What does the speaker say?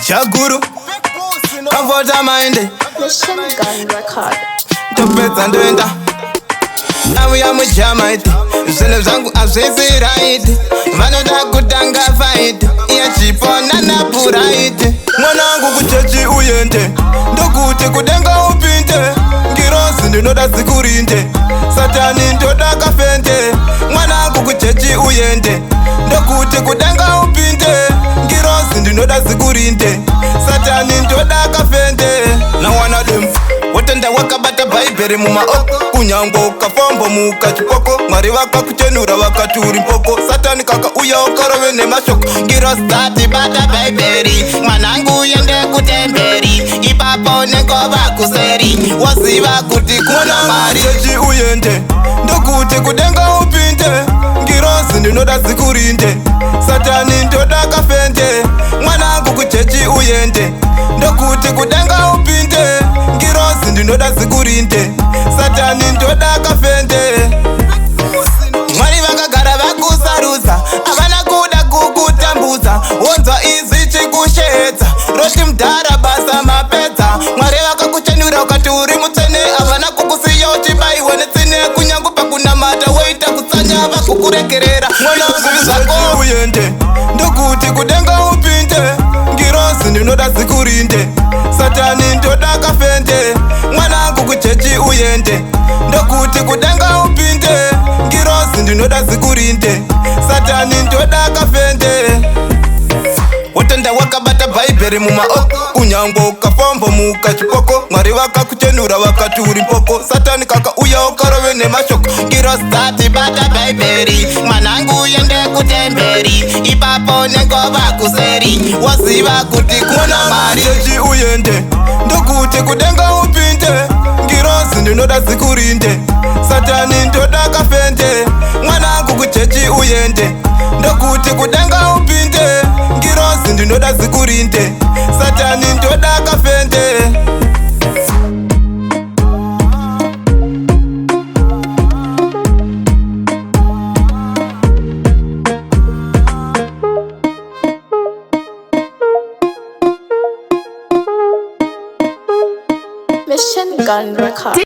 Jaguru, comfort mind. Mission Gun Record. Topeta ndoenda Amu ya mujamaiti Zene zangu azwezi raiti Vanoda kutanga fight Iya chipona na puraiti Mwanangu kuchechi uyende Ndokuti kudenga upinte Ngirosi ndinoda zikurinde Satani ndoda kafende Mwanangu kuchechi uyende Ndokuti kudenga upinte Ngirosi ndinoda zikurinde Satani ndoda kafende Na wana demfu Watenda wakabata baibere mumaoko Kunyango kafombo mukachipoko Mwari wakakuchenura wakaturi mpoko Satani kaka uya okarowe ne mashoko Ngiro stati bata baiberi Mwanangu yende kutemberi Ipapo neko wakuseri Wasiva kuti kuna mari Chechi uyende Ndokuti kudenga upinte Ngirosi ndinoda zikurinde Satani ndoda kafende Mwanangu kuchechi uyende Ndokuti kudenga upinte Ngirosi ndinoda zikurinde Satani ndoda kafende Mwari vakagara vakusarusa Havana kuda kukutambuza Wonzwa izi chikushedza Roti mdhara basa mapedza Mwari vakakuchenura ukati uri mutsene Havana kukusiya uchibaiwe netsine Kunyangu pakunamata woita kutsanya vakukurekerera Mwanangu uyende Ndokuti kudenga upinte Ngirosi ndinoda zikurinde Satani ndoda kafende Mwanangu kuchechi uyende Ndokuti kudenga upinte Ngirosi ndinoda zikurinde Satani ndoda kafende Watenda wakabata baibere mumaoko Kunyango kafombo mukachipoko Mwari wakakuchenura wakaturi mpoko Satani kaka uya okarowe ne mashoko Ngiro stati bata baiberi Mwanangu yende kutemberi Ipapo neko wakuseri Wasiva kuti kuna mari Chechi uyende Ndokuti kudenga upinte Ngirosi ndinoda zikurinde Satani ndoda kafende Mwanangu kuchechi uyende Ndokuti kudenga upinte Ngirosi ndinoda zikurinde Satani ndoda kafende Mission Gun Record.